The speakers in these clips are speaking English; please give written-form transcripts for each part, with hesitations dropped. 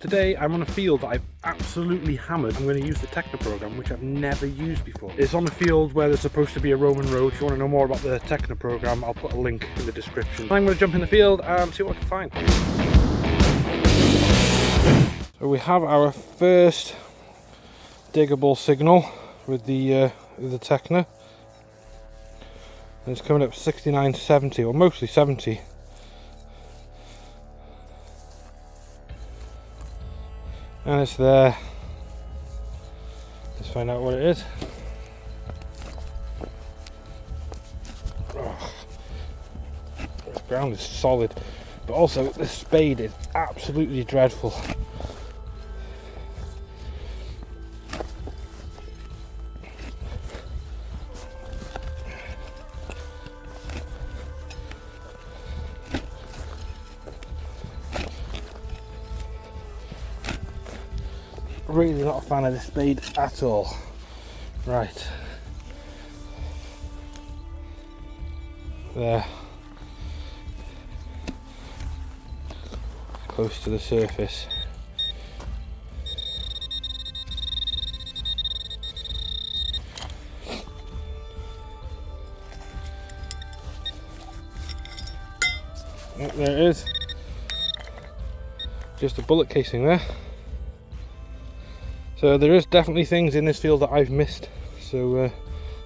Today I'm on a field that I've absolutely hammered. I'm going to use the Tekkna program, which I've never used before. It's on a field where there's supposed to be a Roman road. If you want to know more about the Tekkna program, I'll put a link in the description. I'm going to jump in the field and see what I can find. So we have our first diggable signal with the Tekkna. And it's coming up 69.70, or mostly 70. And it's there. Let's find out what it is. Oh, this ground is solid, but also this spade is absolutely dreadful. Really not a fan of this spade at all. Right. There. Close to the surface. Yep, there it is. Just a bullet casing there. So there is definitely things in this field that I've missed, so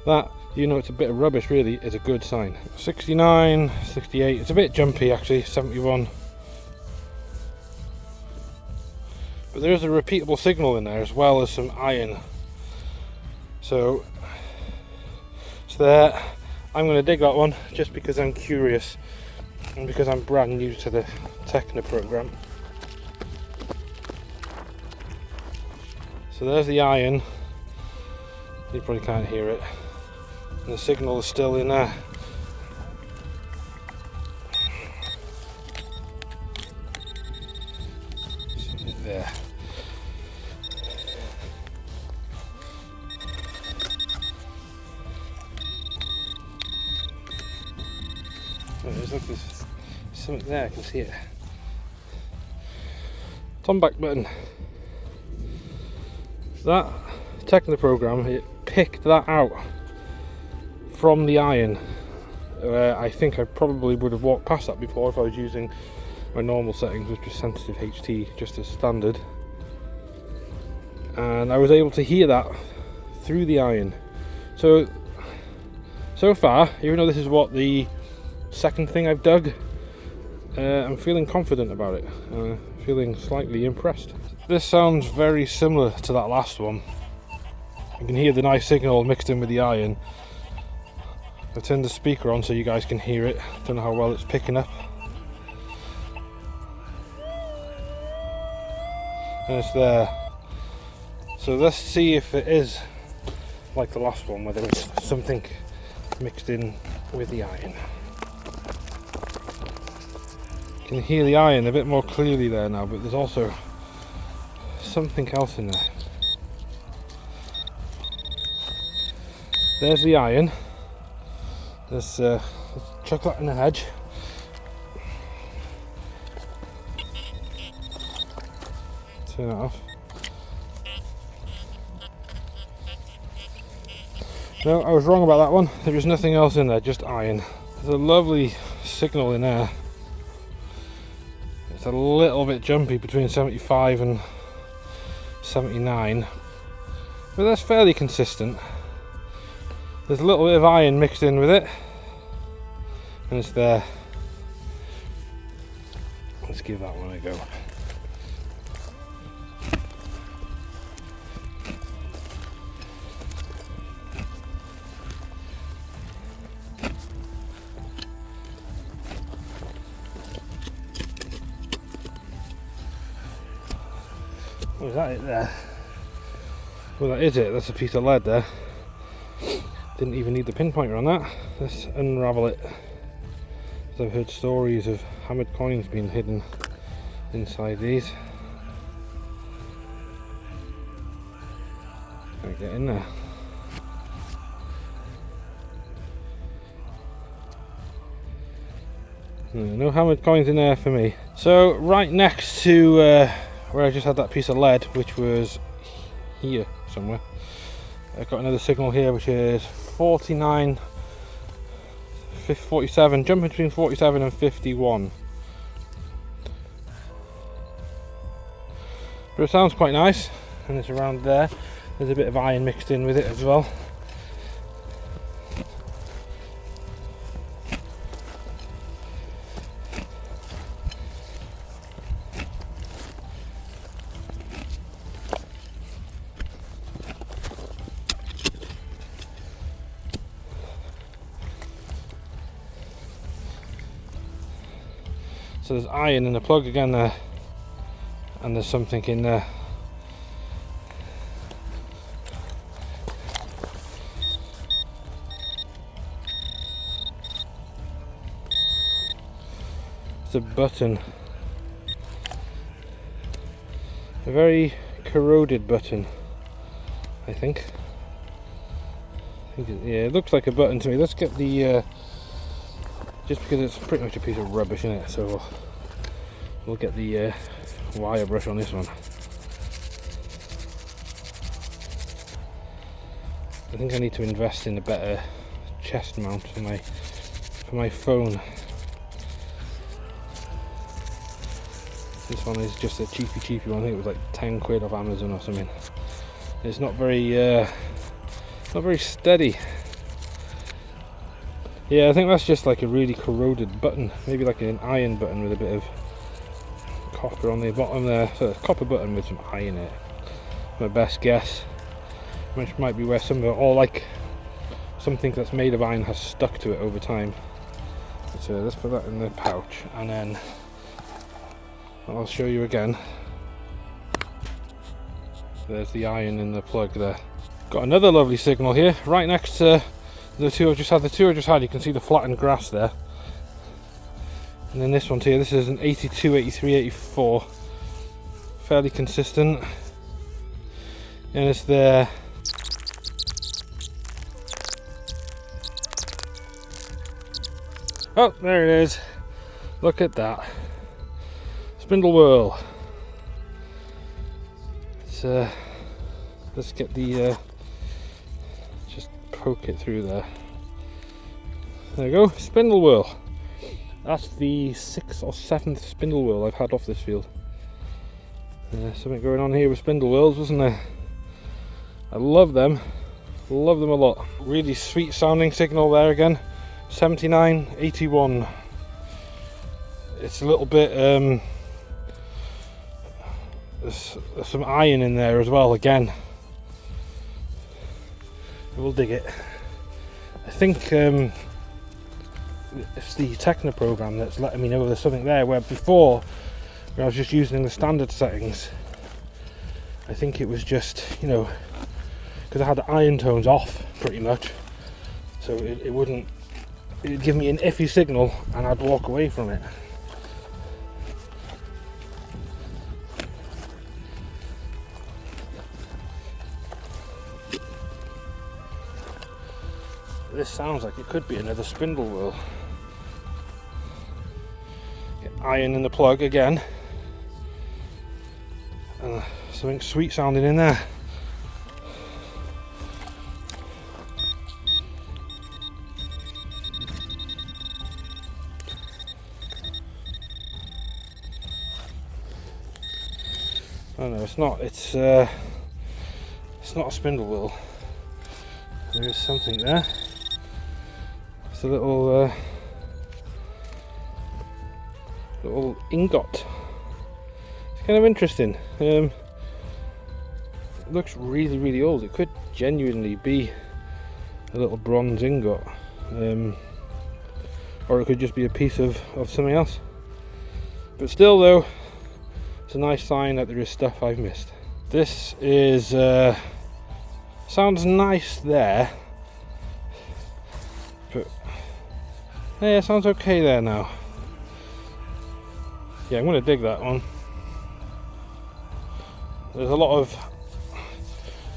that, you know, it's a bit of rubbish really, is a good sign. 69, 68, it's a bit jumpy actually, 71. But there is a repeatable signal in there as well as some iron. So it's there. I'm going to dig that one just because I'm curious and because I'm brand new to the Tekkna program. So there's the iron, you probably can't hear it, and the signal is still in there. There. There's like this, something there, I can see it. Tom back button. That Tekkna program, it picked that out from the iron. I think I probably would have walked past that before if I was using my normal settings, which was sensitive HT, just as standard. And I was able to hear that through the iron. So far, even though this is what the second thing I've dug, I'm feeling confident about it. Feeling slightly impressed. This sounds very similar to that last one. You can hear the nice signal mixed in with the iron. I turned the speaker on so you guys can hear it. Don't know how well it's picking up. And it's there. So let's see if it is like the last one, whether it's something mixed in with the iron. You can hear the iron a bit more clearly there now, but there's also something else in there. There's the iron. Let's chuck that in the hedge. Turn it off. No, I was wrong about that one. There was nothing else in there, just iron. There's a lovely signal in there. It's a little bit jumpy between 75 and 79, but that's fairly consistent. There's a little bit of iron mixed in with it, and it's there. Let's give that one a go. Was that it there? Well, that is it. That's a piece of lead there. Didn't even need the pinpointer on that. Let's unravel it. I've heard stories of hammered coins being hidden inside these. Can't get in there. No hammered coins in there for me. So right next to where I just had that piece of lead, which was here somewhere. I've got another signal here, which is 47, jumping between 47 and 51. But it sounds quite nice, and it's around there. There's a bit of iron mixed in with it as well. So there's iron in the plug again there, and there's something in there. It's a button, a very corroded button, I think. Yeah, it looks like a button to me. Let's get the just because it's pretty much a piece of rubbish in it, so we'll get the wire brush on this one. I think I need to invest in a better chest mount for my phone. This one is just a cheapy one. I think it was like 10 quid off Amazon or something. It's not very steady. Yeah, I think that's just like a really corroded button, maybe like an iron button with a bit of copper on the bottom there. So a copper button with some iron in it. My best guess, which might be where some of it, or like something that's made of iron has stuck to it over time. So let's put that in the pouch, and then I'll show you again. There's the iron in the plug there. Got another lovely signal here, right next to the two I just had. You can see the flattened grass there. And then this one here, this is an 82, 83, 84. Fairly consistent. And it's there. Oh, there it is. Look at that. Spindle whirl. Let's get the just poke it through there. There you go, spindle whirl. That's the 6th or 7th spindle whirl I've had off this field. Something going on here with spindle whirls, wasn't there? I love them a lot. Really sweet sounding signal there again. 79, 81. It's a little bit there's some iron in there as well again. We'll dig it. I think it's the Tekkna program that's letting me know there's something there, where before, when I was just using the standard settings, I think it was just, you know, because I had the iron tones off pretty much, so it'd give me an iffy signal and I'd walk away from it. This sounds like it could be another spindle whirl. Get iron in the plug again. Something sweet sounding in there. Oh no, it's not. It's not a spindle whirl. There is something there. It's a little ingot. It's kind of interesting. It looks really old. It could genuinely be a little bronze ingot, or it could just be a piece of something else. But still, though, it's a nice sign that there is stuff I've missed. This is sounds nice there, but yeah, it sounds okay there now. Yeah, I'm going to dig that one. There's a lot of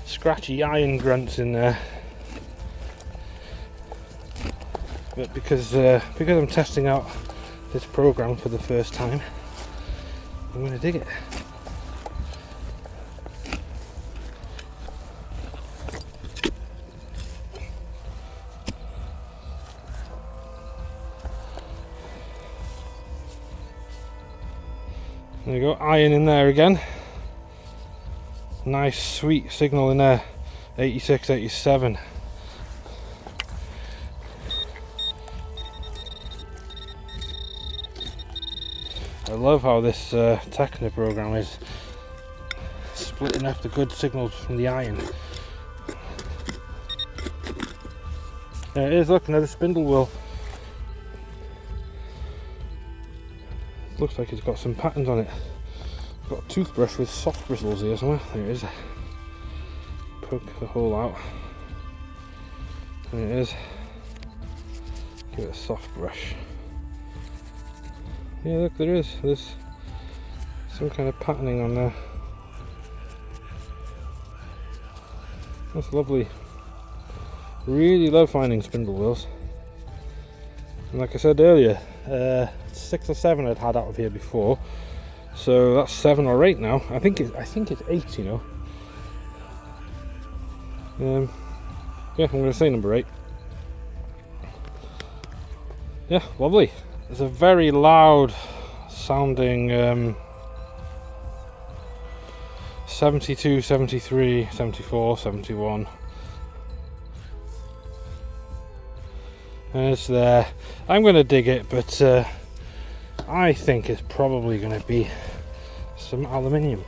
scratchy iron grunts in there, but because I'm testing out this program for the first time, I'm going to dig it. There you go, iron in there again. Nice sweet signal in there. 86, 87. I love how this Tekkna program is splitting up the good signals from the iron. There it is, look, another spindle whorl. Looks like it's got some patterns on it. Got a toothbrush with soft bristles here somewhere. There it is. Poke the hole out. There it is. Give it a soft brush. Yeah, look, there is. There's some kind of patterning on there. That's lovely. Really love finding spindle whorls. And like I said earlier, 6 or 7 I'd had out of here before, so that's 7 or 8 now. I think it's 8, you know. Yeah, I'm going to say number 8. Yeah, lovely. It's a very loud sounding 72, 73, 74, 71. And it's there. I'm going to dig it, but I think it's probably going to be some aluminium.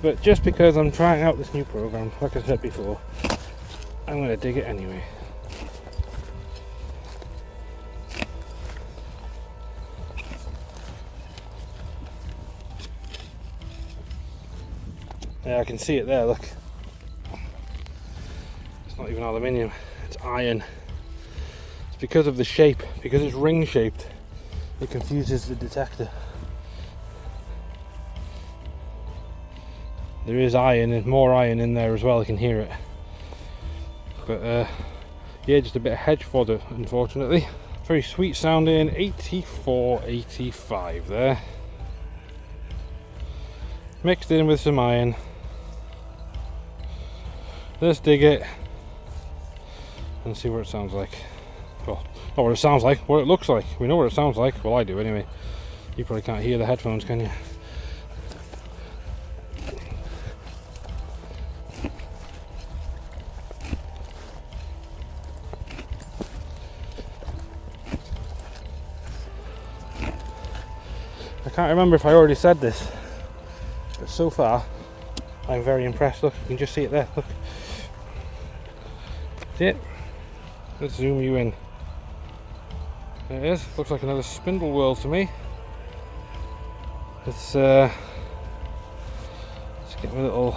But just because I'm trying out this new program, like I said before, I'm going to dig it anyway. Yeah, I can see it there, look. It's not even aluminium, it's iron. It's because of the shape, because it's ring shaped, it confuses the detector. There is iron and more iron in there as well, I can hear it. But yeah, just a bit of hedge fodder, unfortunately. Very sweet sounding 84, 85 there. Mixed in with some iron. Let's dig it and see what it sounds like. Well, not what it sounds like, what it looks like. We know what it sounds like. Well, I do anyway. You probably can't hear the headphones, can you? I can't remember if I already said this, but so far I'm very impressed. Look, you can just see it there. Look. See it? Let's zoom you in. There it is. Looks like another spindle whorl to me. Let's get my little,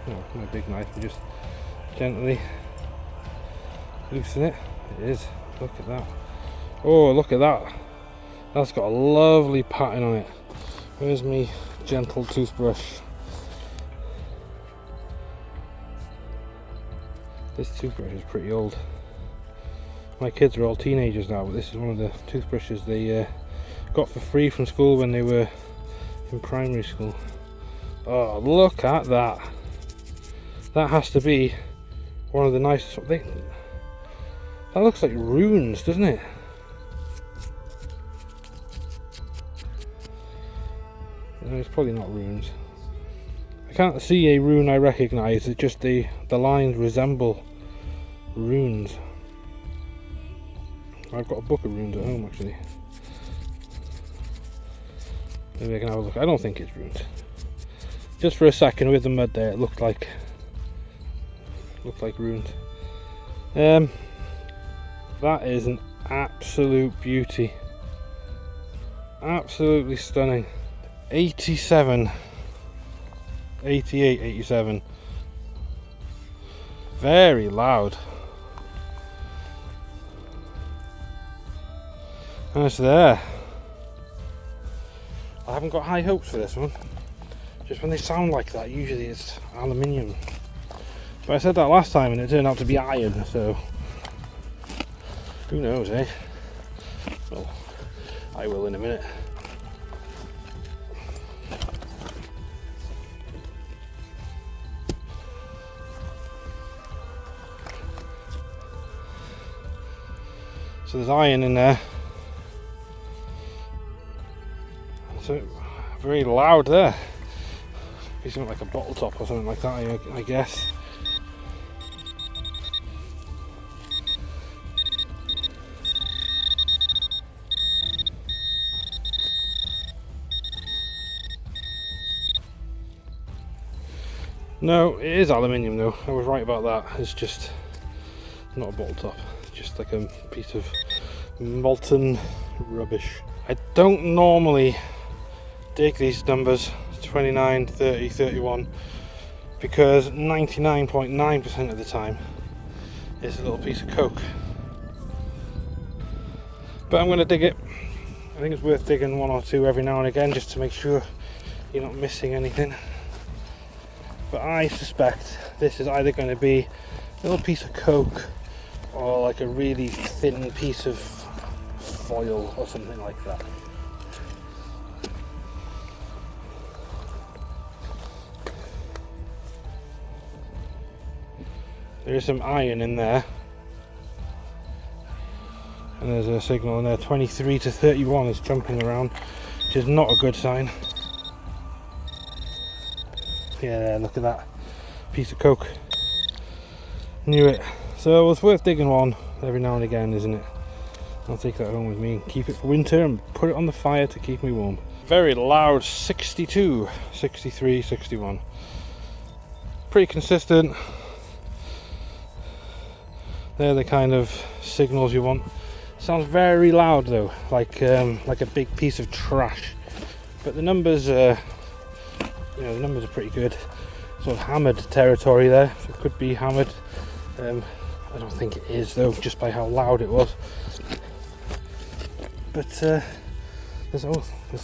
no, my big knife, and just gently loosen it. It is. Look at that. Oh, look at that. That's got a lovely pattern on it. Where's me gentle toothbrush? This toothbrush is pretty old. My kids are all teenagers now, but this is one of the toothbrushes they got for free from school when they were in primary school. Oh, look at that. That has to be one of the nicest. That looks like runes, doesn't it? No, it's probably not runes. I can't see a rune I recognise, it's just the lines resemble runes. I've got a book of runes at home actually. Maybe I can have a look. I don't think it's runes. Just for a second with the mud there, it looked like runes. That is an absolute beauty. Absolutely stunning. 87, 88, 87. Very loud. And it's there. I haven't got high hopes for this one. Just when they sound like that, usually it's aluminium. But I said that last time and it turned out to be iron, so who knows, eh? Well, I will in a minute. So there's iron in there. So Very loud there. Be something like a bottle top or something like that, I guess. No, it is aluminium though. I was right about that. It's just not a bottle top. It's just like a piece of molten rubbish. I don't normally dig these numbers 29, 30, 31 because 99.9% of the time it's a little piece of coke. But I'm going to dig it. I think it's worth digging one or two every now and again just to make sure you're not missing anything. But I suspect this is either going to be a little piece of coke or like a really thin piece of foil or something like that. There is some iron in there, and there's a signal in there. 23 to 31 is jumping around, which is not a good sign. Yeah, look at that piece of coke. Knew it. So it's worth digging one every now and again, isn't it? I'll take that home with me and keep it for winter and put it on the fire to keep me warm. Very loud 62, 63, 61. Pretty consistent. They're the kind of signals you want. Sounds very loud though, like a big piece of trash. But the numbers are, the numbers are pretty good. Sort of hammered territory there. So it could be hammered. I don't think it is though, just by how loud it was. But there's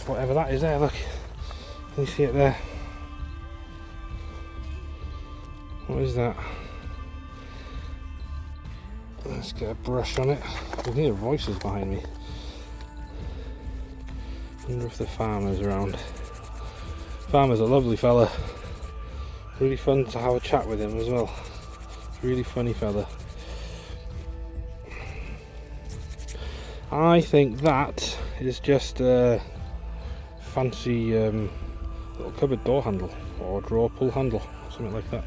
whatever that is there. Look, can you see it there? What is that? Let's get a brush on it. I can hear voices behind me. I wonder if the farmer's around. Farmer's a lovely fella. Really fun to have a chat with him as well. Really funny fella. I think that is just a fancy little cupboard door handle or drawer pull handle, something like that.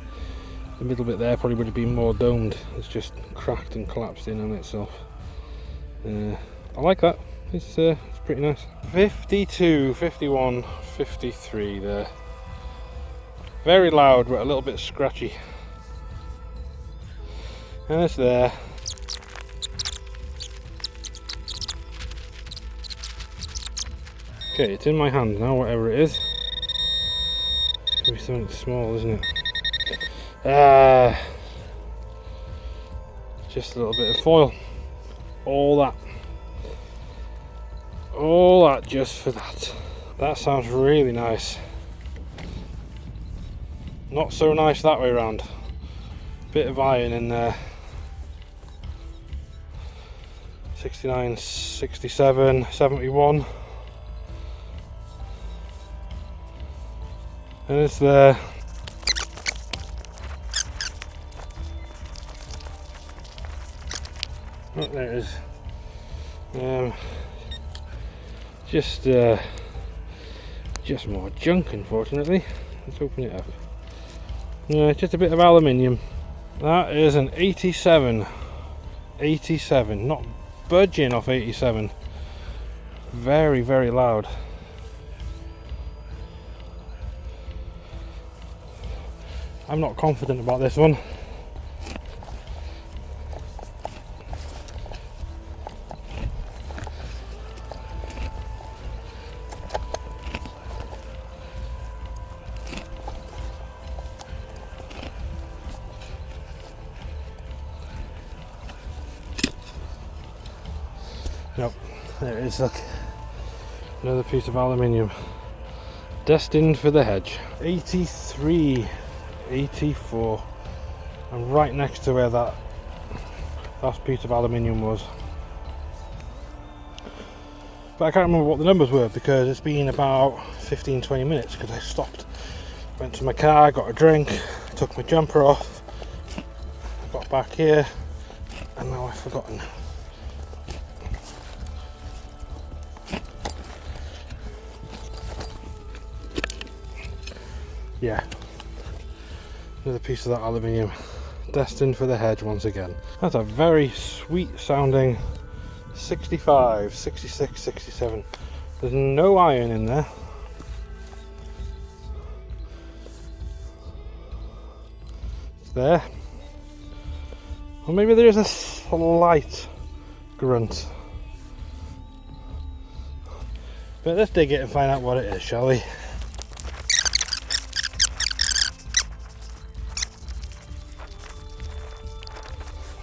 The middle bit there probably would have been more domed. It's just cracked and collapsed in on itself. I like that. It's pretty nice. 52, 51, 53 there. Very loud but a little bit scratchy. And it's there. Okay, it's in my hand now, whatever it is. It's gonna be something small, isn't it? Just a little bit of foil. All that just for that. That sounds really nice. Not so nice that way around. Bit of iron in there. 69, 67, 71. And it's there. Oh, there it is. Just more junk, unfortunately. Let's open it up. Yeah, just a bit of aluminium. That is an 87. 87, not budging off 87. Very, very loud. I'm not confident about this one. Nope, there it is, look. Another piece of aluminium. Destined for the hedge. 83, 84. I'm right next to where that last piece of aluminium was. But I can't remember what the numbers were because it's been about 15-20 minutes because I stopped, went to my car, got a drink, took my jumper off, got back here, and now I've forgotten. Yeah, another piece of that aluminium, destined for the hedge once again. That's a very sweet sounding 65, 66, 67. There's no iron in there. It's there. Or maybe there is a slight grunt. But let's dig it and find out what it is, shall we?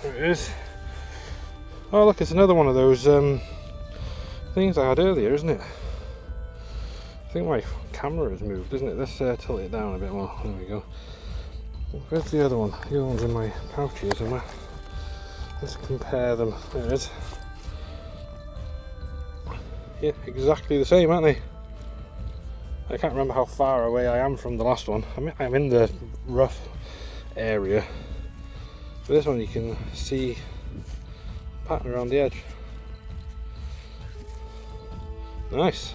There it is. Oh look, it's another one of those things I had earlier, isn't it? I think my camera has moved, isn't it? Let's tilt it down a bit more. There we go. Where's the other one? The other one's in my pouch here somewhere. Let's compare them. There it is. Yeah, exactly the same, aren't they? I can't remember how far away I am from the last one. I'm in the rough area. But this one you can see pattern around the edge. Nice.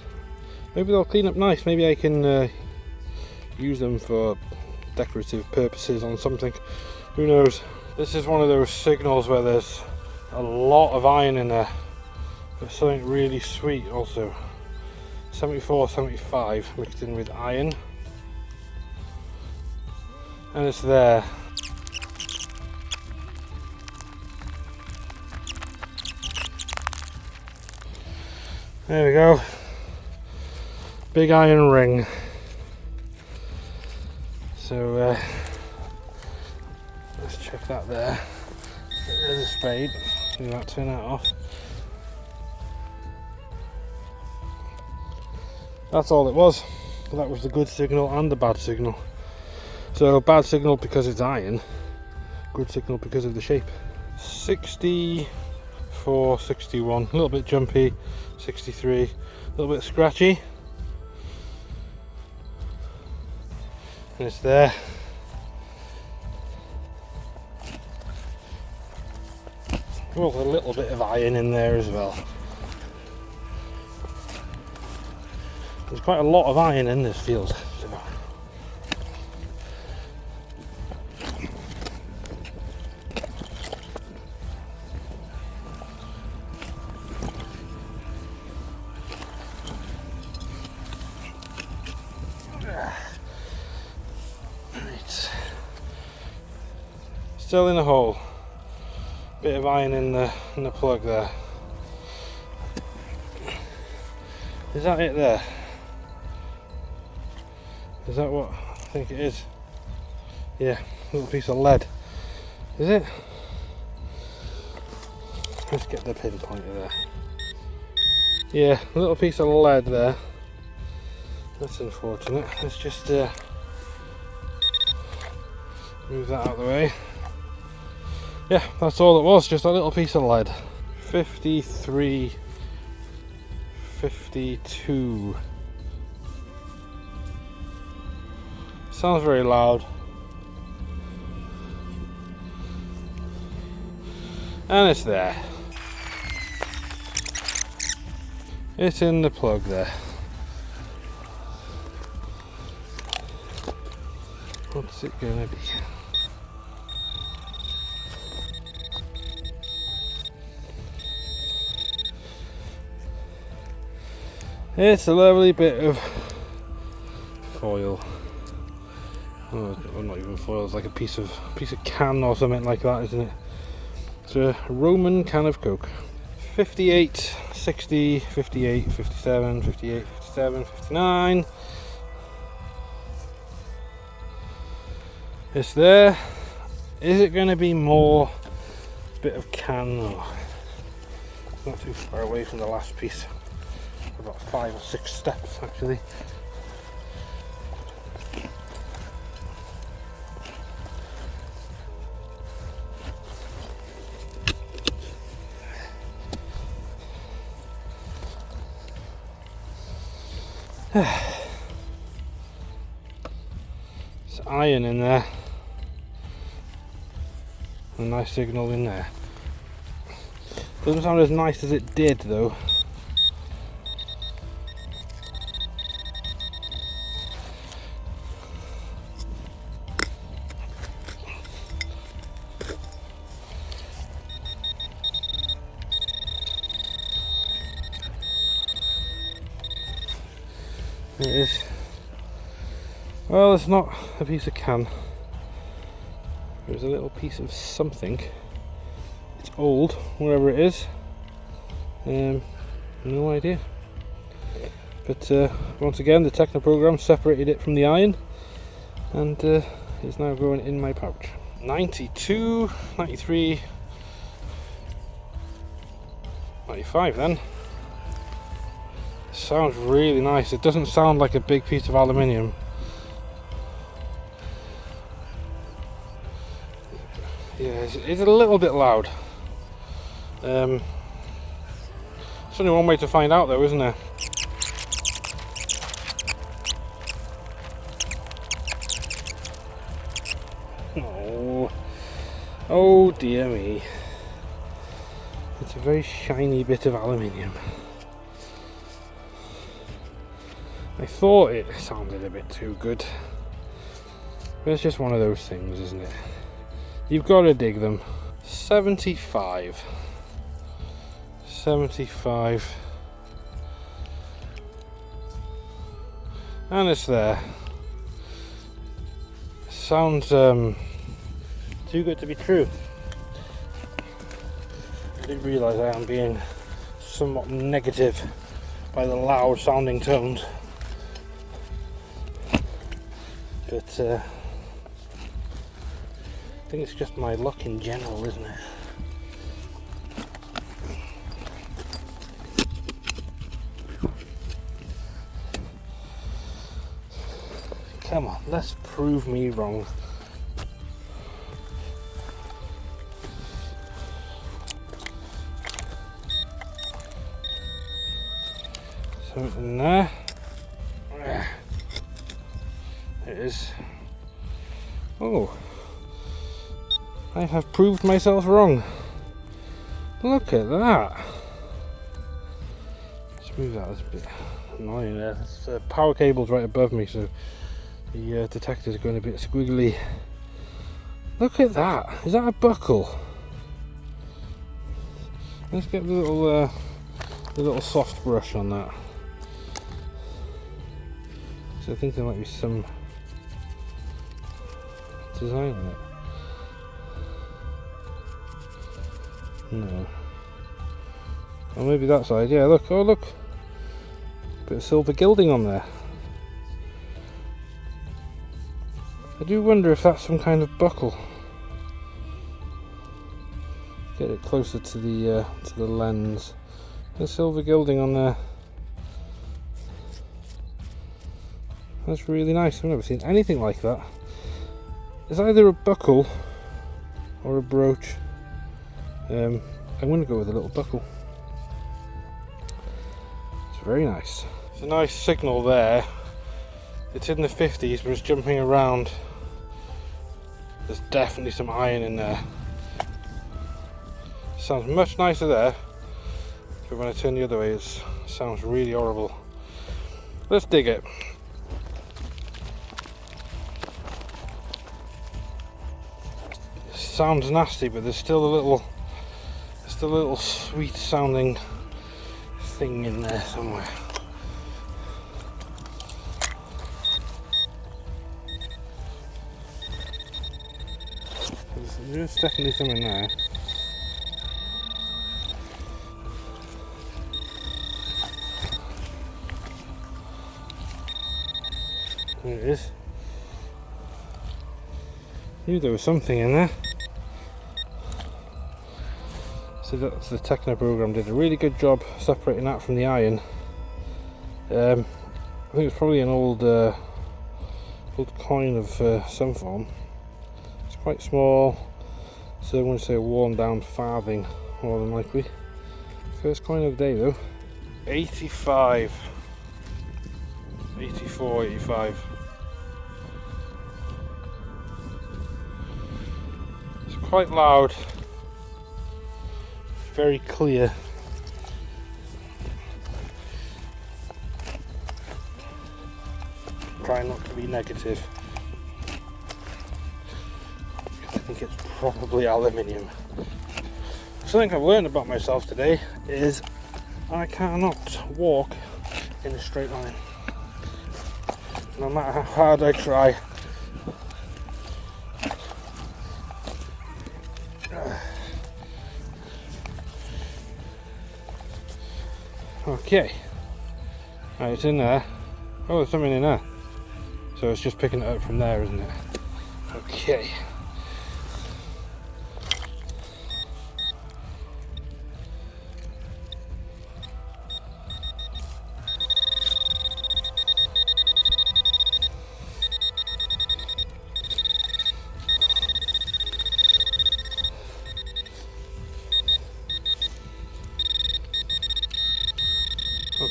Maybe they'll clean up nice. Maybe I can use them for decorative purposes on something. Who knows? This is one of those signals where there's a lot of iron in there. There's something really sweet also. 74, 75 mixed in with iron. And it's there. There we go. Big iron ring. So let's check that there. There's a spade. Do that, turn that off. That's all it was. That was the good signal and the bad signal. So bad signal because it's iron, good signal because of the shape. 64, 61, a little bit jumpy. 63, a little bit scratchy. And it's there. Oh, a little bit of iron in there as well. There's quite a lot of iron in this field. So. Right. Still in the hole. Bit of iron in the plug there. Is that it there? Is that what I think it is? Yeah, a little piece of lead. Is it? Let's get the pinpointer there. Yeah, a little piece of lead there. That's unfortunate. Let's just move that out of the way. Yeah, that's all it was, just a little piece of lead. 53, 52. Sounds very loud. And it's there. It's in the plug there. What's it gonna be? It's a lovely bit of foil. Oh, not even foil, it's like a piece of can or something like that, isn't it? It's a Roman can of Coke. 58, 60, 58, 57, 58, 57, 59. It's there. Is it going to be more bit of can? Oh, it's not too far away from the last piece. About 5 or 6 steps actually. It's iron in there. A nice signal in there. Doesn't sound as nice as it did though. It is. Well, it's not a piece of can. There's a little piece of something. It's old, wherever it is. No idea. But once again, the Tekkna program separated it from the iron, and it's now going in my pouch. 92, 93, 95 then. Sounds really nice. It doesn't sound like a big piece of aluminium. Yeah, it's a little bit loud. There's only one way to find out though, isn't there? Oh dear me. It's a very shiny bit of aluminium. I thought it sounded a bit too good. But it's just one of those things, isn't it? You've got to dig them. 75. 75. And it's there. Sounds too good to be true. I did realise I am being somewhat negative by the loud sounding tones. But I think it's just my luck in general, isn't it? Come on, let's prove me wrong. Something there. There it is. Oh, I have proved myself wrong. Look at that. Let's move that. That's a bit annoying there. There's power cables right above me, so the detector's going a bit squiggly. Look at that. Is that a buckle? Let's get the little soft brush on that. So I think there might be some design on it. No. Or maybe that side. Yeah, look. Oh, look. Bit of silver gilding on there. I do wonder if that's some kind of buckle. Get it closer to the lens. There's silver gilding on there. That's really nice. I've never seen anything like that. It's either a buckle or a brooch. I'm going to go with a little buckle. It's very nice. It's a nice signal there. It's in the 50s, but it's jumping around. There's definitely some iron in there. Sounds much nicer there, but when I turn the other way, it sounds really horrible. Let's dig it. Sounds nasty, but there's still a little sweet sounding thing in there somewhere. There's definitely some in there. There it is. Knew there was something in there. So that's the Tekkna program did a really good job separating that from the iron. I think it's probably an old coin of some form. It's quite small, so I'm going to say a worn down farthing more than likely. First coin of the day though. 85, 84, 85. It's quite loud. Very clear. Try not to be negative. I think it's probably aluminium. Something I've learned about myself today is I cannot walk in a straight line. no matter how hard I try. Okay, right, it's in there. Oh, there's something in there. So it's just picking it up from there, isn't it? Okay.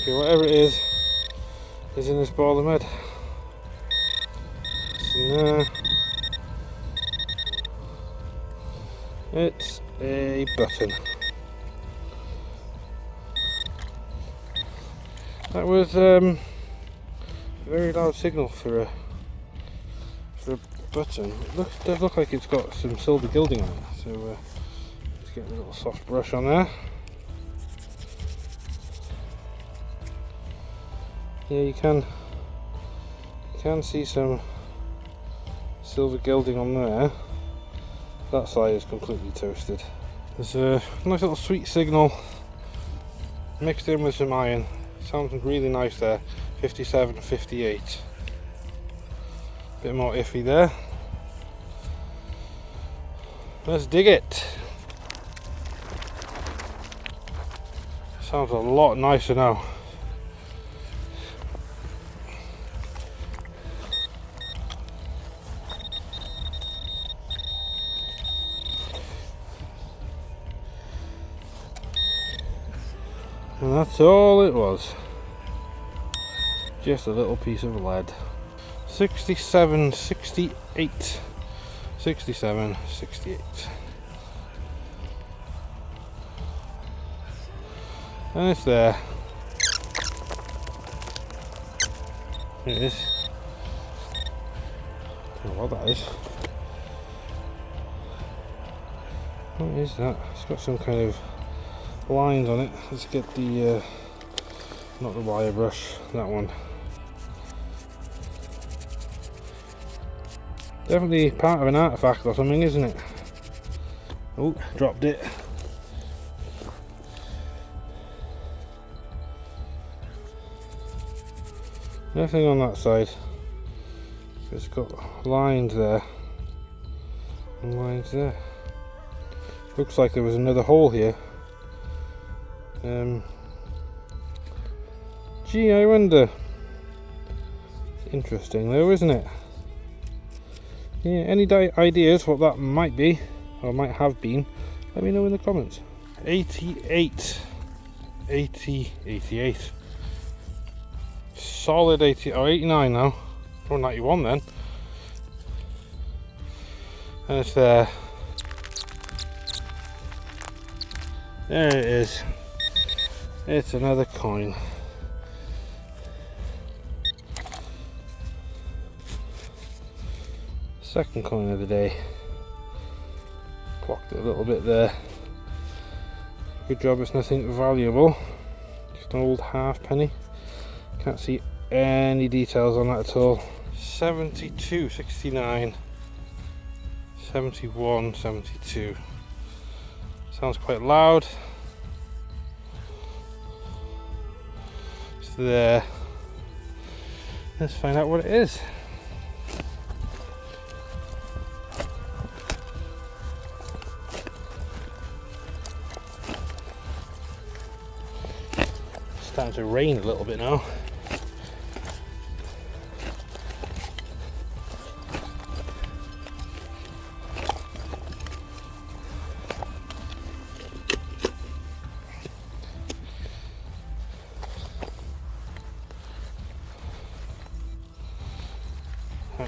Okay, whatever it is in this ball of mud. It's in there. It's a button. That was a very loud signal for a button. It does look like it's got some silver gilding on it. So let's get a little soft brush on there. Yeah, you can see some silver gilding on there. That side is completely toasted. There's a nice little sweet signal mixed in with some iron. Sounds really nice there. 57, 58. Bit more iffy there. Let's dig it. Sounds a lot nicer now. And that's all it was. Just a little piece of lead. 67, 68. 67, 68. And it's there. There it is. I don't know what that is. What is that? It's got some kind of lines on it. Let's get the not the wire brush, that one. Definitely part of an artifact or something, isn't it? Oh, dropped it. Nothing on that side. It's got lines there and lines there. Looks like there was another hole here. Gee, I wonder. It's interesting though, isn't it? Yeah, any ideas what that might be or might have been, let me know in the comments. 88. 88. Solid 80, or 89 now. Or 91 then. And it's there. There it is. It's another coin. Second coin of the day. Clocked it a little bit there. Good job it's nothing valuable. Just an old halfpenny. Can't see any details on that at all. 72, 69, 71, 72. Sounds quite loud. It's there. Let's find out what it is. It's starting to rain a little bit now.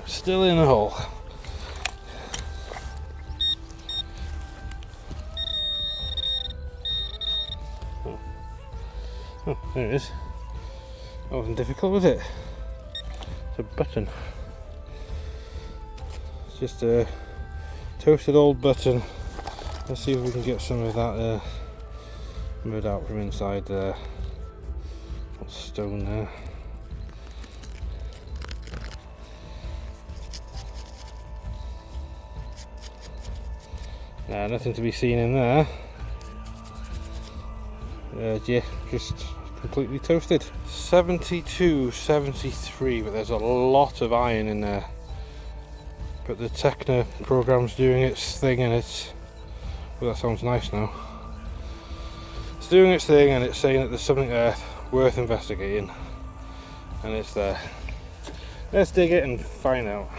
Still in a hole. Oh, there it is. That wasn't difficult, was it? It's a button. It's just a toasted old button. Let's see if we can get some of that mud out from inside there. Stone there. Nothing to be seen in there. Yeah, just completely toasted. 72, 73, but there's a lot of iron in there. But the Tekkna program's doing its thing, and it's... well, that sounds nice now. It's doing its thing, and it's saying that there's something there worth investigating. And it's there. Let's dig it and find out.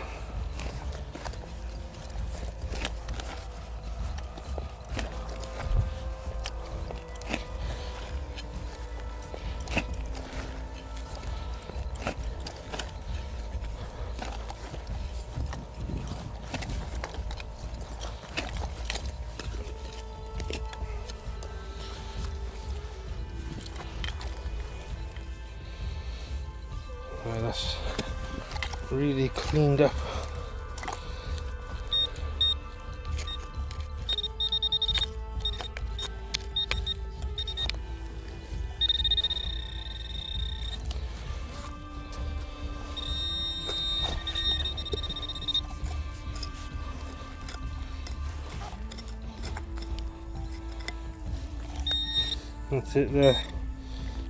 Right, that's really cleaned up. That's it there.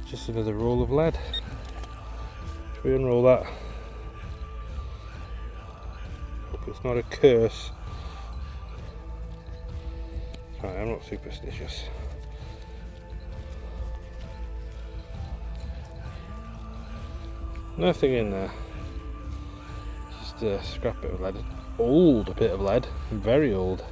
Just another roll of lead. Should we unroll that? Hope it's not a curse. Right, I'm not superstitious. Nothing in there. Just a scrap bit of lead. Old bit of lead. Very old.